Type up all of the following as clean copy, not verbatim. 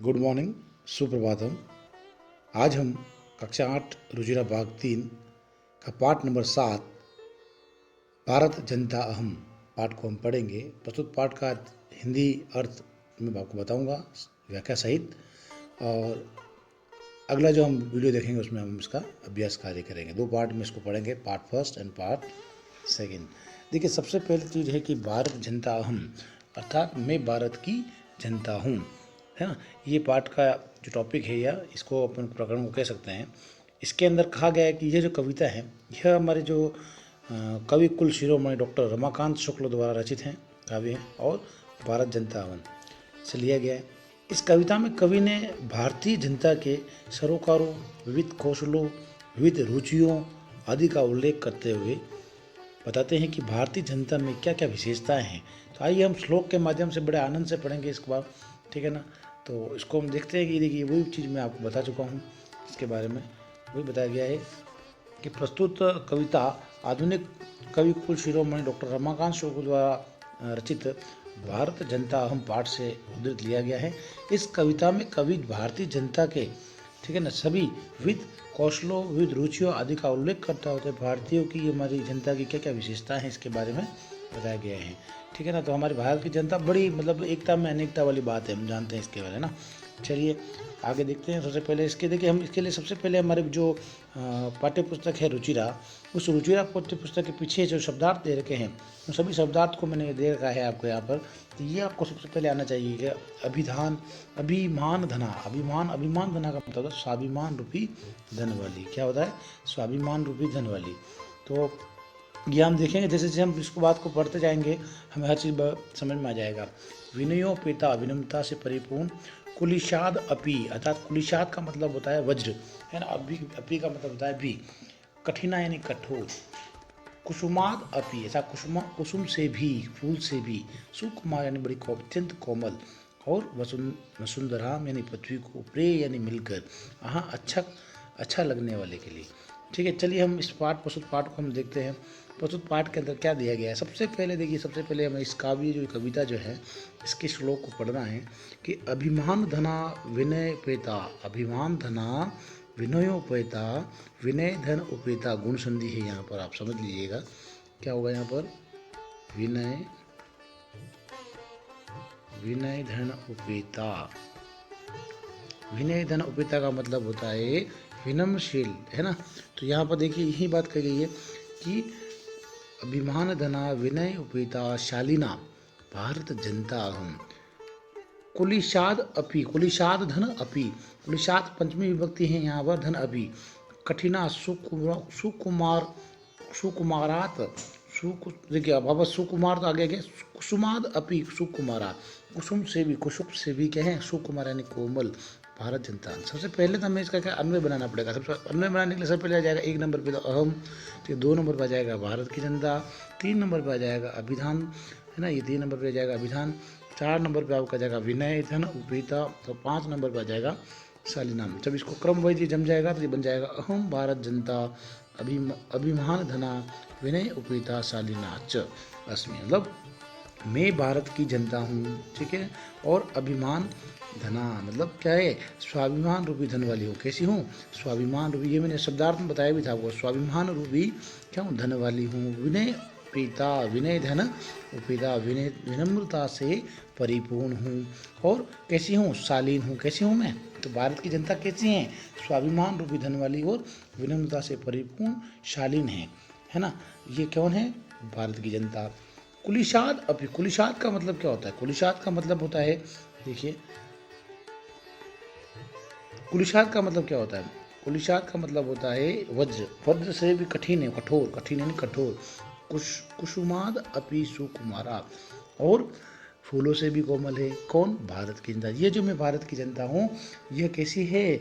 Good morning, Suprabhatam. आज हम कक्षा 8 रुजिरा भाग 3 का पाठ नंबर 7 भारत जनता अहम पाठ को हम पढ़ेंगे। प्रस्तुत पाठ का हिंदी अर्थ मैं आपको बताऊंगा व्याख्या सहित, और अगला जो हम वीडियो देखेंगे उसमें हम इसका अभ्यास कार्य करेंगे। दो पार्ट में इसको पढ़ेंगे, part first and part second. देखिए, सबसे पहली चीज़ है कि भारत जनता अहम, अर्थात मैं भारत की जनता हूँ, है ना। ये पाठ का जो टॉपिक है या इसको अपन प्रकरण को कह सकते हैं। इसके अंदर कहा गया है कि ये जो कविता है यह हमारे जो कवि कुल शिरोमणि डॉक्टर रमाकांत शुक्ल द्वारा रचित हैं, काव्य हैं, और भारत जनता अहम से लिया गया है। इस कविता में कवि ने भारतीय जनता के सरोकारों, विविध कौशलों, विविध रुचियों आदि का उल्लेख करते हुए बताते हैं कि भारतीय जनता में क्या क्या विशेषताएं हैं। तो आइए हम श्लोक के माध्यम से बड़े आनंद से पढ़ेंगे इसके बाद, ठीक है ना। तो इसको हम देखते हैं कि देखिए वही चीज़ मैं आपको बता चुका हूँ, इसके बारे में वही बताया गया है कि प्रस्तुत कविता आधुनिक कवि कुल शिरोमणि डॉक्टर रमाकांत शुक्ल द्वारा रचित भारत जनता अहम पाठ से उद्धृत लिया गया है। इस कविता में कवि भारतीय जनता के, ठीक है ना, सभी विविध कौशलों, विविध रुचियों आदि का उल्लेख करता होता है। भारतीयों की, हमारी जनता की क्या क्या विशेषताएं हैं इसके बारे में बताया गया है, ठीक है ना। तो हमारे भारत की जनता बड़ी मतलब एकता में अनेकता वाली बात है, हम जानते हैं इसके बारे में ना। चलिए आगे देखते हैं। सबसे पहले इसके देखिए, हम इसके लिए सबसे पहले हमारे जो पाठ्य पुस्तक है रुचिरा, उस रुचिरा पाठ्य पुस्तक के पीछे जो शब्दार्थ दे रखे हैं उन सभी शब्दार्थ को मैंने दे रखा है आपको यहाँ पर। तो ये आपको सबसे पहले आना चाहिए कि अभिधान, अभिमान धना, अभिमान धना का मतलब होता है स्वाभिमान रूपी धन वाली। क्या होता है? स्वाभिमान रूपी धन वाली। तो ये हम देखेंगे जैसे जैसे हम इसको बात को पढ़ते जाएंगे हमें हर चीज़ समझ में आ जाएगा। विनयोपेता, विनम्रता से परिपूर्ण, कुलिशाद अपी, अर्थात कुलिशाद का मतलब होता है वज्र, है ना। अपी का मतलब होता है भी, कठिना यानी कठोर। कुसुमाद अपी, ऐसा कुसुम से भी, फूल से भी। सुकुमार यानी बड़ी अत्यंत कोमल, और वसुंधराम यानी पृथ्वी को, प्रे यानी मिलकर, हाँ अच्छा लगने वाले के लिए, ठीक है। चलिए हम इस प्रस्तुत पाठ को हम देखते हैं। प्रस्तुत पाठ के अंदर क्या दिया गया है। सबसे पहले देखिए, सबसे पहले हमें इस काव्य जो कविता जो है इसके श्लोक को पढ़ना है कि अभिमान धना विनय पेता, अभिमान धना विनयोपेता, विनय धन उपेता, गुण संधि है यहाँ पर, आप समझ लीजिएगा क्या होगा यहाँ पर। विनय धन उपेता, विनय धन उपेता का मतलब होता है विनम्रशील, है ना। तो यहाँ पर देखिए यही बात कही गई है कि अभिमान धना विनय उपेता शालीना भारत जनता अहम, कुलिशाद अपी, कुलिशाद धन अपी, कुलिशाद पंचमी विभक्ति है यहाँ पर, धन अपी, कठिना सुकुमारात, देखिए अब सुकुमार तो आगे गया, कुसुमाद अपी सुकुमारा, कुसुम से भी, कुसुम से भी क्या है, सुकुमार यानी कोमल, भारत जनता। सबसे पहले तो हमें इसका क्या अन्वय बनाना पड़ेगा। सबसे अन्वय बनाने के लिए सबसे पहले आ जाएगा 1 नंबर पे तो अहम, तो 2 नंबर पर आ जाएगा भारत की जनता, 3 नंबर पर आ जाएगा अभिधान, है ना, ये 3 नंबर पर आ जाएगा अभिधान, 4 नंबर पर आपका जाएगा विनय धन उपेता, तो 5 नंबर पर आ जाएगा शालीनाम। जब इसको क्रम वाइज जम जाएगा तो ये बन जाएगा अहम भारत जनता अभिमान धना विनय उपेता शालीना च अस्मि, मतलब मैं भारत की जनता हूँ, ठीक है। और अभिमान धना मतलब क्या है, स्वाभिमान रूपी धन वाली हूँ। कैसी हूँ? स्वाभिमान रूपी, ये मैंने शब्दार्थ में बताया भी था आपको, स्वाभिमान रूपी क्या हूँ, धन वाली हूँ। विनय पिता, विनय धन उपिता, विनय विनम्रता से परिपूर्ण हूँ। और कैसी हूँ? शालीन हूँ। कैसी हूँ मैं? तो भारत की जनता कैसी है? स्वाभिमान रूपी धन वाली और विनम्रता से परिपूर्ण शालीन है ना। ये कौन है? भारत की जनता। कुलिशाद अपी, कुलिशाद का मतलब क्या होता है? कुलिशाद का मतलब होता है, देखिए कुलिशाद का मतलब क्या होता है? कुलिशाद का मतलब होता है वज्र, वज्र से भी कठिन है, कठोर, कठिन यानी कठोर। कुसुमाद अपी सुकुमारा, और फूलों से भी कोमल है। कौन? भारत की जनता। ये जो मैं भारत की जनता हूँ यह कैसी है?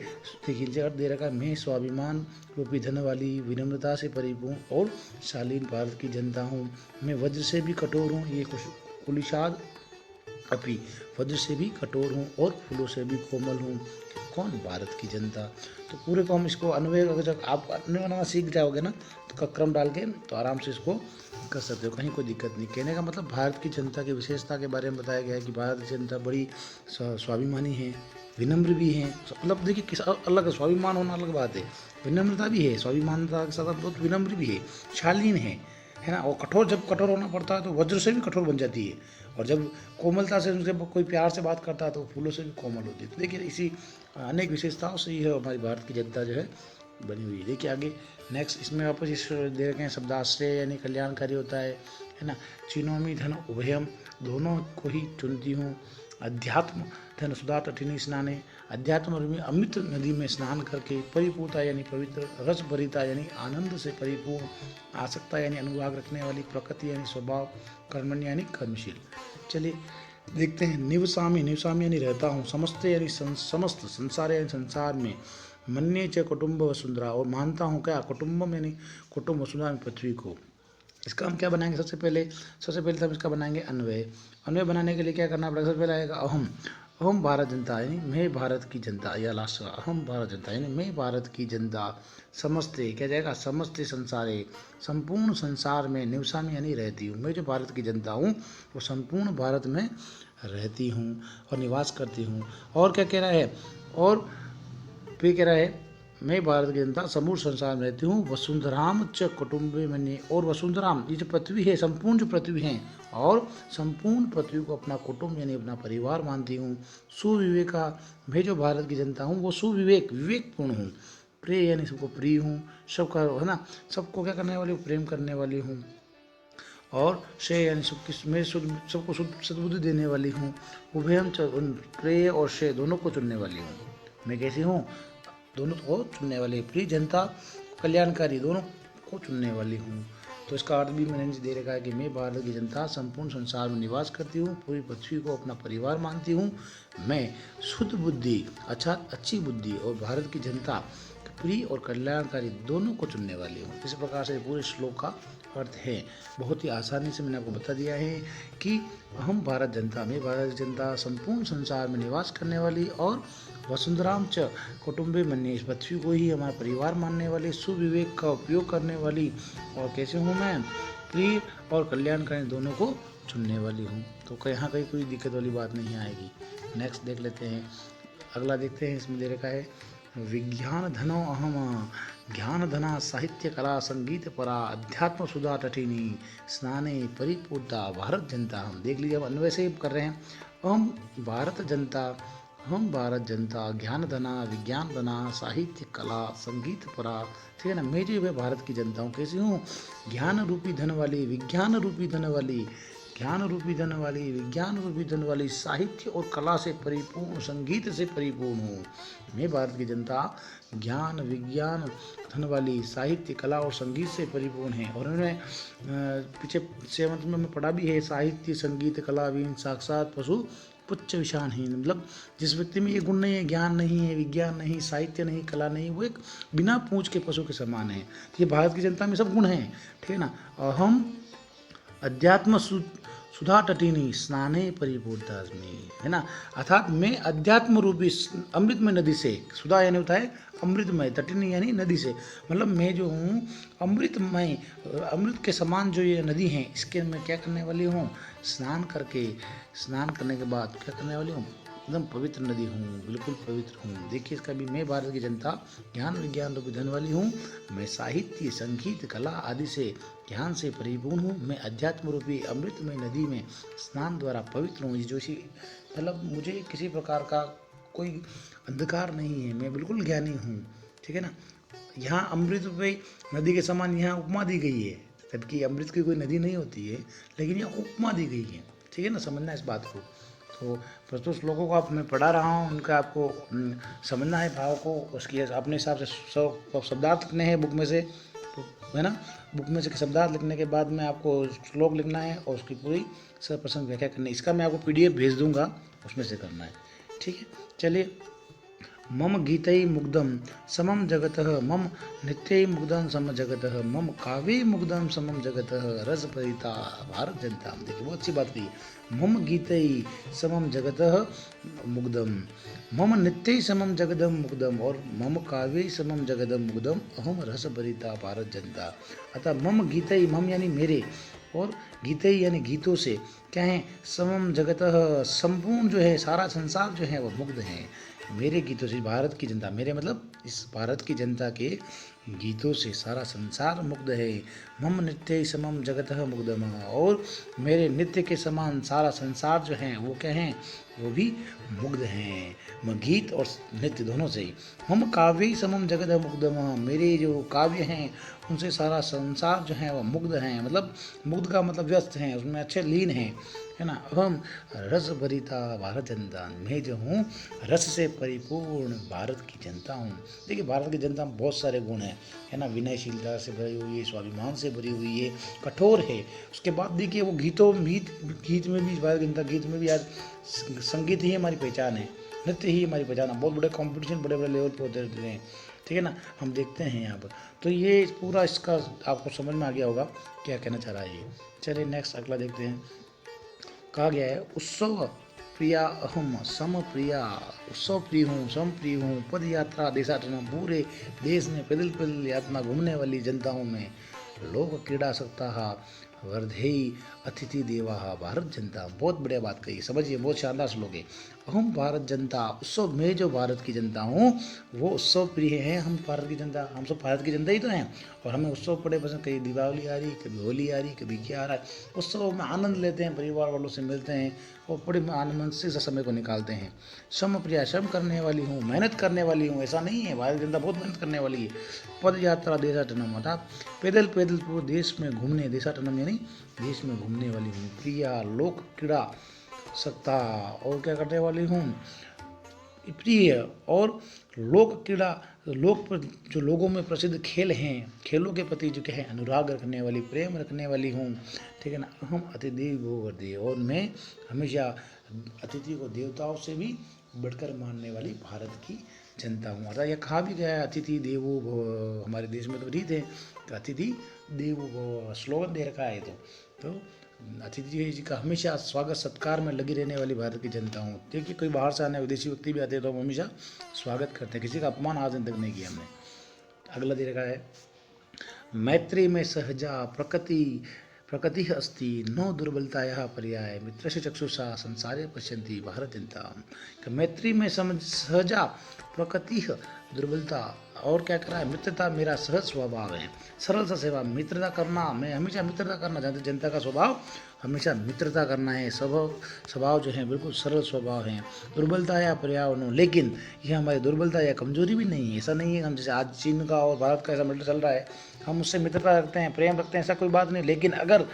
देखिए जगत दे रखा, मैं स्वाभिमान रूपी धन वाली, विनम्रता से परिपूर्ण और शालीन भारत की जनता हूँ। मैं वज्र से भी कठोर हूँ, ये कुलिशाद अपी, वज्र से भी कठोर हूँ और फूलों से भी कोमल हूँ। कौन? भारत की जनता। तो पूरे को हम इसको अन्वय, अगर जब आप अन्वय बनाना सीख जाओगे ना तो क्रम डाल के तो आराम से इसको कर सकते हो, कहीं कोई दिक्कत नहीं। कहने का मतलब भारत की जनता की विशेषता के बारे में बताया गया है कि भारत की जनता बड़ी स्वाभिमानी है, विनम्र भी हैं। मतलब देखिए किस अलग स्वाभिमान होना अलग बात है, विनम्रता भी है, स्वाभिमानता के साथ बहुत विनम्र भी है, शालीन है ना। और कठोर, जब कठोर होना पड़ता है तो वज्र से भी कठोर बन जाती है, और जब कोमलता से उनसे कोई प्यार से बात करता है तो फूलों से भी कोमल होती है। तो देखिए इसी अनेक विशेषताओं से ही है हमारी भारत की जनता जो है बनी हुई है। देखिए आगे नेक्स्ट इसमें वापस इस दे रखे हैं शब्दाश्रय यानी कल्याणकारी होता है ना। चिनोमी धन उभयम, दोनों को ही चुनती हूँ। अध्यात्म धन सुधा तटिनी स्नाने, अध्यात्म रूपी अमृत नदी में स्नान करके परिपूर्णता यानी पवित्र, रस भरिता यानी आनंद से परिपूर्ण, आसक्ता यानी अनुराग रखने वाली, प्रकृति यानी स्वभाव, कर्मण्य यानी कर्मशील। चलिए देखते हैं। निवसामी, निवसामी यानी रहता हूँ, समस्ते यानी समस्त, संसार यानी संसार में, मन्ये च कुटुंब वसुंधरा, और मानता हूँ क्या, कुटुंबम यानी कुटुंब, वसुंधरा पृथ्वी को। इसका हम क्या बनाएंगे, सबसे पहले तो हम इसका बनाएंगे अन्वय। अन्वय बनाने के लिए क्या करना पड़ेगा, सबसे पहले आएगा अहम, अहम भारत जनता यानी मैं भारत की जनता, या लास्ट का अहम भारत जनता यानी मैं भारत की जनता, समस्ते क्या जाएगा, समस्ते संसारे, संपूर्ण संसार में, निवसा में यानी रहती हूँ, मैं जो भारत की जनता हूँ वो संपूर्ण भारत में रहती हूँ और निवास करती हूँ। और क्या कह रहा है, और फिर कह रहा है मैं भारत की जनता समूह संसार में रहती हूँ, वसुंधराम च कुटुम्बे मन्ये, और वसुंधराम ये जो पृथ्वी है, संपूर्ण जो पृथ्वी है, और संपूर्ण पृथ्वी को अपना कुटुंब यानी अपना परिवार मानती हूँ। सुविवेका, मैं जो भारत की जनता हूँ वो सुविवेक, विवेकपूर्ण हूँ। प्रिय यानी सबको प्रिय हूँ, सबका है ना, सबको क्या करने वाली हूँ, प्रेम करने वाली हूँ। और श्रेय यानी मैं सबको सद्बुद्धि देने वाली हूँ। उभयम प्रेय और श्रेय दोनों को चुनने वाली हूँ। मैं कैसी हूँ, दोनों को चुनने वाली, प्रिय जनता कल्याणकारी, दोनों को चुनने वाली हूँ। तो इसका अर्थ भी मैंने दे रखा है कि मैं भारत की जनता संपूर्ण संसार में निवास करती हूँ, पूरी पृथ्वी को अपना परिवार मानती हूँ। मैं शुद्ध बुद्धि अर्थात अच्छी बुद्धि और भारत की जनता प्रिय और कल्याणकारी दोनों को चुनने वाली हूँ। इस प्रकार से पूरे श्लोक का अर्थ है। बहुत ही आसानी से मैंने आपको बता दिया है कि हम भारत जनता में, भारत जनता संपूर्ण संसार में निवास करने वाली, और वसुंधराम च कुटुम्बे मन्ये, इस पृथ्वी को ही हमारा परिवार मानने वाली, सुविवेक का उपयोग करने वाली, और कैसे हूँ मैं, प्रिय और कल्याणकारी दोनों को चुनने वाली हूँ। तो यहाँ कहीं कोई दिक्कत वाली बात नहीं आएगी। नेक्स्ट देख लेते हैं, अगला देखते हैं। इसमें दे रखा है विज्ञान धनो अहम, ज्ञान धना साहित्य कला संगीत परा, अध्यात्म सुधा तटिनी स्नाने परिपूर्णता भारत जनता। हम देख लीजिए, अब अन्वय से कर रहे हैं। हम भारत जनता, हम भारत जनता ज्ञान धना, विज्ञान धना, साहित्य कला संगीत परा, ठीक है ना। मैं जो मैं भारत की जनता हूँ कैसी हूँ, ज्ञान रूपी धन वाली, विज्ञान रूपी धन वाली, ज्ञान रूपी धन वाली, विज्ञान रूपी धन वाली, साहित्य और कला से परिपूर्ण, संगीत से परिपूर्ण हूँ। मैं भारत की जनता ज्ञान विज्ञान धन वाली, साहित्य कला और संगीत से परिपूर्ण है। और उन्होंने पीछे 7th में पढ़ा भी है, साहित्य संगीत कला वीन साक्षात पशु पुच्छ विषानहीन, मतलब जिस व्यक्ति में ये गुण नहीं है, ज्ञान नहीं है, विज्ञान नहीं, साहित्य नहीं, कला नहीं, वो एक बिना पूंछ के पशु के समान है। ये भारत की जनता में सब गुण हैं, ठीक है ना। और हम अध्यात्म सुधा तटिनी स्नाने परिपूर्णता में, है ना, अर्थात मैं अध्यात्म रूपी अमृतमय नदी से, सुधा यानी होता है अमृतमय, तटिनी यानी नदी से, मतलब मैं जो हूँ अमृतमय, अमृत के समान जो ये नदी है, इसके मैं क्या करने वाली हूँ, स्नान करके, स्नान करने के बाद क्या करने वाली हूँ, एकदम पवित्र नदी हूँ, बिल्कुल पवित्र हूँ। देखिए इसका भी, मैं भारत की जनता ज्ञान विज्ञान रूपी धन वाली हूँ। मैं साहित्य संगीत कला आदि से ज्ञान से परिपूर्ण हूँ। मैं अध्यात्म रूपी अमृतमय नदी में स्नान द्वारा पवित्र हूँ। जोशी मतलब मुझे किसी प्रकार का कोई अंधकार नहीं है, मैं बिल्कुल ज्ञानी हूँ, ठीक है ना। यहाँ अमृतमय नदी के समान यहाँ उपमा दी गई है, जबकि अमृत की कोई नदी नहीं होती है, लेकिन यहाँ उपमा दी गई है, ठीक है ना, समझना इस बात को। तो प्रस्तुत श्लोकों को आप मैं पढ़ा रहा हूँ, उनका आपको समझना है भाव को, उसकी अपने हिसाब से शब्दार्थ लिखने हैं बुक में से, तो है ना, बुक में से शब्दार्थ लिखने के बाद में आपको श्लोक लिखना है और उसकी पूरी सर्वप्रसंग व्याख्या करनी है। इसका मैं आपको PDF भेज दूंगा, उसमें से करना है, ठीक है। चलिए, मम गीतै मुग्धं समम जगतः, मम नित्यै मुग्धं सम जगतः, मम काव्ये मुग्धं समम जगतः, रस परिता भारत जनता। देखिए बहुत अच्छी बात कही, मम गीतै समम जगतः मुग्धं, मम नित्यै समम जगदम मुग्धम, और मम काव्ये समम जगदम मुग्धम, अहम रस परिता भारत जनता। अतः मम गीतै, मम यानी मेरे, और गीतै यानी गीतों से, क्या है, समम जगतः, संपूर्ण जो है सारा संसार जो है वो मुग्ध है मेरे गीतों से। भारत की जनता, मेरे मतलब इस भारत की जनता के गीतों से सारा संसार मुग्ध है। मम नृत्य समम जगतः मुग्धम, और मेरे नृत्य के समान सारा संसार जो है वो क्या है, वो भी मुग्ध हैं। गीत और नृत्य दोनों से। हम काव्य समम जगत मुग्धम, मेरे जो काव्य हैं उनसे सारा संसार जो है वो मुग्ध हैं, मतलब मुग्ध का मतलब व्यस्त हैं, उसमें अच्छे लीन हैं, है ना। हम रस भरिता भारत जनता, मैं जो हूँ रस से परिपूर्ण भारत की जनता हूँ। देखिए भारत की जनता में बहुत सारे गुण हैं, है ना। विनयशीलता से भरी हुई है, स्वाभिमान से भरी हुई है, कठोर है। उसके बाद देखिए वो गीत में भी, भारत की जनता गीत में भी आज संगीत ही हमारी पहचान है, नृत्य ही हमारी पहचान है। बहुत बड़े कंपटीशन बड़े बड़े लेवल पे होते रहते हैं, ठीक है ना, हम देखते हैं यहाँ पर। तो ये पूरा इसका आपको समझ में आ गया होगा क्या कहना चाह रहा है ये। चलिए नेक्स्ट अगला देखते हैं। कहा गया है, उत्सव प्रिया अहम सम प्रिया, उत्सव प्रिय हूँ, सम प्रिय हूँ, पद यात्रा देशाटना, पूरे देश में पैदल पैदल यात्रा घूमने वाली जनता हूँ मैं। लोक क्रीड़ा सप्ताह वर्धेयी अतिथि देवा, भारत जनता। बहुत बढ़िया बात कही, समझिए बहुत शानदार श्लोक है। हम भारत जनता, उत्सव में जो भारत की जनता हूँ वो उत्सव प्रिय है। हम भारत की जनता, हम सब भारत की जनता ही तो हैं, और हमें उत्सव बड़े पसंद। कभी दीपावली आ रही, कभी होली आ रही, कभी क्या आ रहा है, उत्सव में आनंद लेते हैं, परिवार वालों से मिलते हैं और बड़े आनंद से समय को निकालते हैं। श्रम प्रिया, श्रम करने वाली हूँ, मेहनत करने वाली हूँ, ऐसा नहीं है, भारत जनता बहुत मेहनत करने वाली है। पद यात्रा देशाटनम, अर्थात पैदल पैदल पूरे देश में घूमने, देशाटनम यानी देश में घूमने वाली हूँ। प्रिया, लोक क्रीड़ा सत्ता, और क्या करने वाली हूँ, प्रिय, और लोक क्रीड़ा, लोक पर जो लोगों में प्रसिद्ध खेल हैं, खेलों के प्रति जो क्या है अनुराग रखने वाली, प्रेम रखने वाली हूँ, ठीक है ना। हम अतिथि वो वर्दी, और मैं हमेशा अतिथि को देवताओं से भी बढ़कर मानने वाली भारत की जनता हूँ। अर्थात यह कहा भी गया है, अतिथि देवो भव, हमारे देश में तो रीत है कि अतिथि देवो भव, स्लोगन दे रखा है। तो अतिथि जी का हमेशा स्वागत सत्कार में लगी रहने वाली भारत की जनता हूँ। देखिए कोई बाहर से आने विदेशी व्यक्ति भी आते हैं तो हम हमेशा स्वागत करते हैं, किसी का अपमान आज तक नहीं किया हमने। अगला दे रखा है, मैत्री में सहजा प्रकृति अस्ति नो दुर्बलताया पर्याय, मित्र से चक्षुषा संसारे पश्यन्ति भारत जनता। मैत्री में सहजा प्रकृति दुर्बलता, और क्या करा है, मित्रता मेरा सहज स्वभाव है। सरल सा सेवा, मित्रता करना, मैं हमेशा मित्रता करना चाहता हूँ। जनता का स्वभाव हमेशा मित्रता करना है, स्वभाव जो है बिल्कुल सरल स्वभाव है। दुर्बलता या पर्यावरण, लेकिन यह हमारी दुर्बलता या कमजोरी भी नहीं है। ऐसा नहीं है हम जैसे आज चीन का और भारत का ऐसा मित्र चल रहा है, हम उससे मित्रता रखते हैं, प्रेम रखते हैं, ऐसा कोई बात नहीं। लेकिन अगर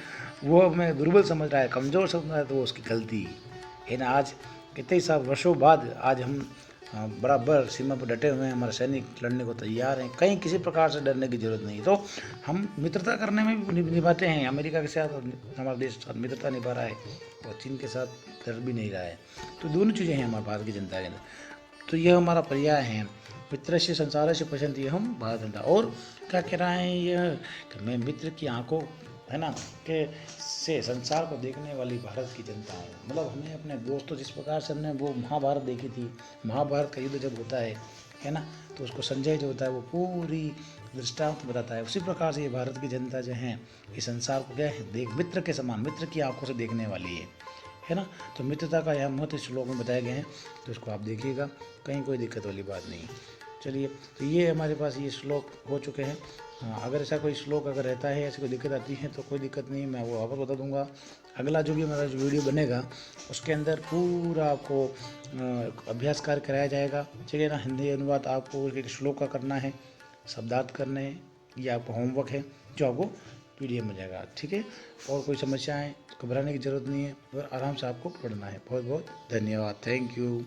वो हमें दुर्बल समझ रहा है, कमज़ोर समझ रहा है, तो वो उसकी गलती है ना। आज कितने साल वर्षों बाद आज हम बराबर सीमा पर डटे हुए हैं, हमारे सैनिक लड़ने को तैयार हैं, कहीं किसी प्रकार से डरने की जरूरत नहीं। तो हम मित्रता करने में भी निभाते हैं, अमेरिका के साथ हमारा देश मित्रता निभा रहा है और चीन के साथ डर भी नहीं रहा है। तो दोनों चीज़ें हैं हमारे भारत की जनता के अंदर। तो यह हमारा पर्याय है, मित्र से संसार से पसंद, ये हम भारत जनता। और क्या कह रहा है यह कि मैं मित्र की आंखों, है ना, के से संसार को देखने वाली भारत की जनता है। मतलब हमें अपने दोस्तों, जिस प्रकार से हमने वो महाभारत देखी थी, महाभारत का युद्ध जब होता है ना, तो उसको संजय जो होता है वो पूरी दृष्टांत बताता है। उसी प्रकार से ये भारत की जनता जो है इस संसार को क्या है, देख मित्र के समान, मित्र की आंखों से देखने वाली है ना। तो मित्रता का यह महत्व श्लोक में बताए गए हैं, तो इसको आप देखिएगा, कहीं कोई दिक्कत वाली बात नहीं। चलिए, तो ये हमारे पास ये श्लोक हो चुके हैं। हाँ, अगर ऐसा कोई श्लोक अगर रहता है, ऐसी कोई दिक्कत आती है तो कोई दिक्कत नहीं, मैं वो वापस बता दूंगा। अगला जो भी हमारा जो वीडियो बनेगा उसके अंदर पूरा आपको अभ्यास कार्य कराया जाएगा, ठीक है ना। हिंदी अनुवाद आपको एक श्लोक का करना है, शब्दार्थ करने हैं, ये आपका होमवर्क है जो आपको PDF मिल जाएगा, ठीक है। और कोई समस्याएं घबराने की ज़रूरत नहीं है, और आराम से आपको पढ़ना है। बहुत बहुत धन्यवाद, थैंक यू।